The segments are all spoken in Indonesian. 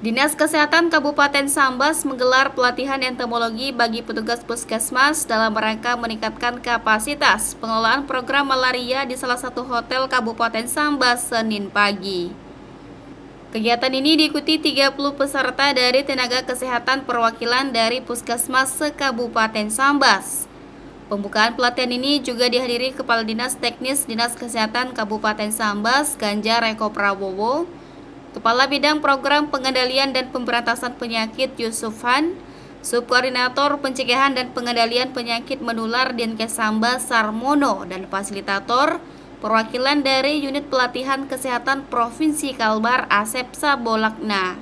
Dinas Kesehatan Kabupaten Sambas menggelar pelatihan entomologi bagi petugas puskesmas dalam rangka meningkatkan kapasitas pengelolaan program malaria di salah satu hotel Kabupaten Sambas Senin pagi. Kegiatan ini diikuti 30 peserta dari tenaga kesehatan perwakilan dari puskesmas se-Kabupaten Sambas. Pembukaan pelatihan ini juga dihadiri Kepala Dinas Teknis Dinas Kesehatan Kabupaten Sambas Ganjar Eko Prabowo, Kepala Bidang Program Pengendalian dan Pemberantasan Penyakit Yusufan, Subkoordinator Pencegahan dan Pengendalian Penyakit Menular Dinkes Sambas Sarmono, dan fasilitator perwakilan dari Unit Pelatihan Kesehatan Provinsi Kalbar Asep Sabolakna.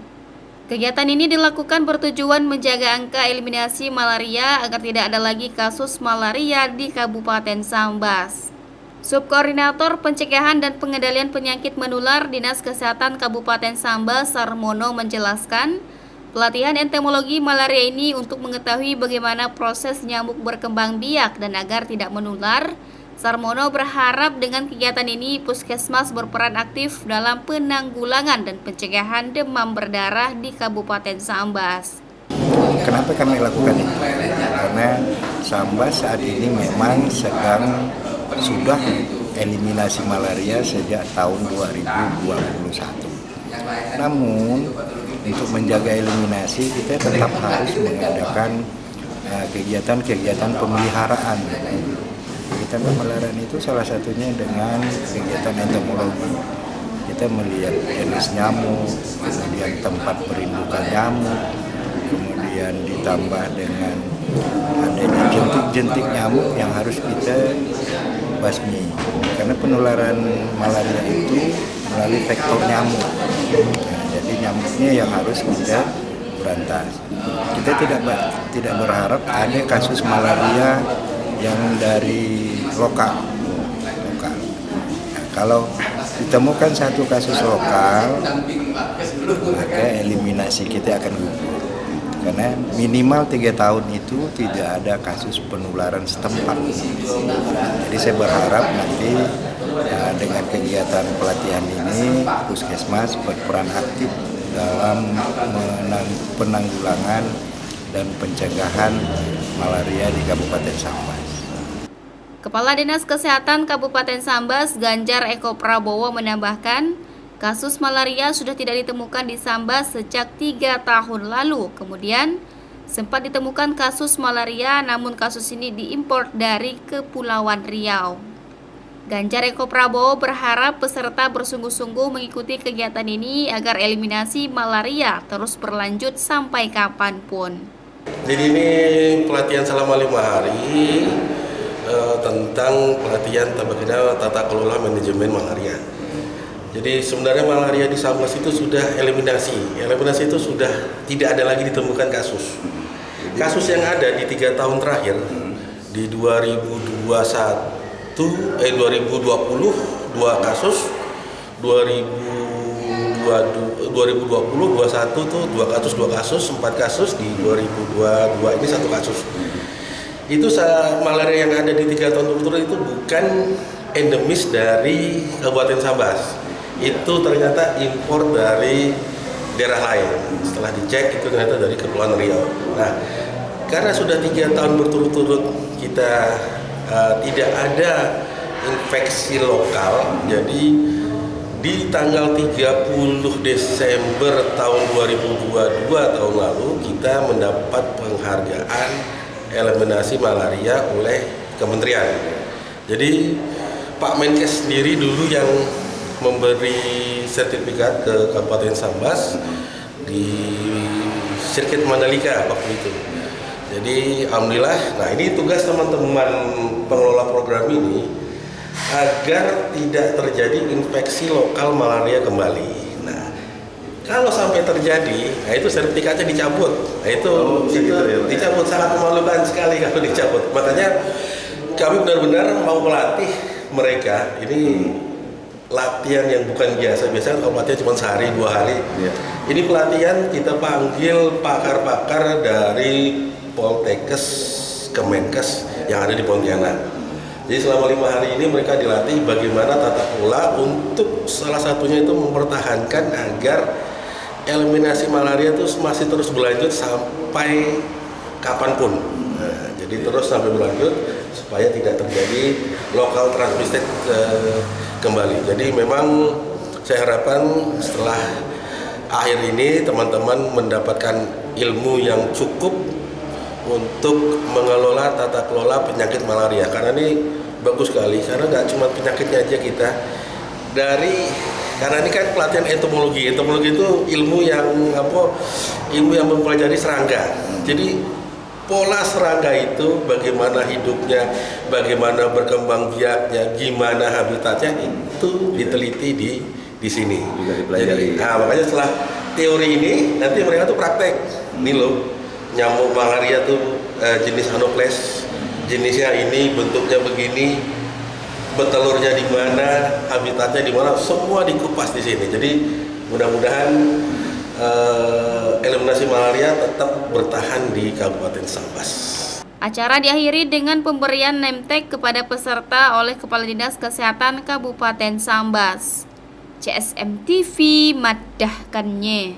Kegiatan ini dilakukan bertujuan menjaga angka eliminasi malaria agar tidak ada lagi kasus malaria di Kabupaten Sambas. Subkoordinator Pencegahan dan Pengendalian Penyakit Menular Dinas Kesehatan Kabupaten Sambas Sarmono menjelaskan, pelatihan entomologi malaria ini untuk mengetahui bagaimana proses nyamuk berkembang biak dan agar tidak menular. Sarmono berharap dengan kegiatan ini puskesmas berperan aktif dalam penanggulangan dan pencegahan demam berdarah di Kabupaten Sambas. Kenapa kami lakukan itu? Karena Sambas saat ini memang sudah eliminasi malaria sejak tahun 2021. Namun untuk menjaga eliminasi kita tetap harus mengadakan kegiatan-kegiatan pemeliharaan. Kegiatan pemeliharaan itu salah satunya dengan kegiatan entomologi. Kita melihat jenis nyamuk, kemudian tempat perindukan nyamuk, kemudian ditambah dengan adanya jentik-jentik nyamuk yang harus kita basmi. Karena penularan malaria itu melalui vektor nyamuk. Jadi nyamuknya yang harus kita berantas. Kita tidak berharap ada kasus malaria yang dari lokal. Nah, kalau ditemukan satu kasus lokal, maka eliminasi kita akan gugur. Karena minimal 3 tahun itu tidak ada kasus penularan setempat. Jadi saya berharap nanti dengan kegiatan pelatihan ini puskesmas berperan aktif dalam penanggulangan dan pencegahan malaria di Kabupaten Sambas. Kepala Dinas Kesehatan Kabupaten Sambas Ganjar Eko Prabowo menambahkan, kasus malaria sudah tidak ditemukan di Sambas sejak 3 tahun lalu. Kemudian sempat ditemukan kasus malaria, namun kasus ini diimpor dari Kepulauan Riau. Ganjar Eko Prabowo berharap peserta bersungguh-sungguh mengikuti kegiatan ini agar eliminasi malaria terus berlanjut sampai kapanpun. Jadi ini pelatihan selama 5 hari tentang pelatihan bagaimana tata kelola manajemen malaria. Jadi sebenarnya malaria di Sambas itu sudah eliminasi. Eliminasi itu sudah tidak ada lagi ditemukan kasus. Kasus yang ada di 3 tahun terakhir di 2020 2 kasus, 2021 tuh 2 kasus, 4 kasus, di 2022 ini 1 kasus. Itu malaria yang ada di 3 tahun berturut-turut itu bukan endemis dari Kabupaten Sambas. Itu ternyata impor dari daerah lain. Setelah dicek itu ternyata dari Kepulauan Riau. Nah, karena sudah 3 tahun berturut-turut kita tidak ada infeksi lokal, jadi di tanggal 30 Desember tahun 2022 tahun lalu kita mendapat penghargaan eliminasi malaria oleh Kementerian. Jadi Pak Menkes sendiri dulu yang memberi sertifikat ke Kabupaten Sambas di sirkuit Mandalika waktu itu. Jadi alhamdulillah, nah ini tugas teman-teman pengelola program ini agar tidak terjadi infeksi lokal malaria kembali. Nah, kalau sampai terjadi, nah itu sertifikatnya dicabut. Nah itu dicabut, sangat memalukan sekali kalau dicabut. Makanya kami benar-benar mau melatih mereka. Ini latihan yang bukan biasa. Biasanya kalau latihan cuma sehari 2 hari. Ini pelatihan kita panggil pakar-pakar dari Poltekkes, Kemenkes yang ada di Pontianak. Jadi selama 5 hari ini mereka dilatih bagaimana tata kelola untuk salah satunya itu mempertahankan agar eliminasi malaria itu masih terus berlanjut sampai kapanpun. Nah, jadi terus sampai berlanjut supaya tidak terjadi local transmitted kembali. Jadi memang saya harapkan setelah akhir ini teman-teman mendapatkan ilmu yang cukup untuk mengelola tata kelola penyakit malaria, karena ini bagus sekali, karena nggak cuma penyakitnya aja kita karena ini kan pelatihan entomologi itu ilmu yang mempelajari serangga. Jadi pola serangga itu bagaimana hidupnya, bagaimana berkembang biaknya, gimana habitatnya, itu diteliti di sini. Jadi, makanya setelah teori ini nanti mereka tuh praktek. Ini loh, nyamuk malaria tuh jenis Anopheles, jenisnya ini, bentuknya begini, betelurnya di mana, habitatnya di mana, semua dikupas di sini. Jadi mudah-mudahan eliminasi malaria tetap bertahan di Kabupaten Sambas. Acara diakhiri dengan pemberian name tag kepada peserta oleh Kepala Dinas Kesehatan Kabupaten Sambas. CSM TV madahkannya.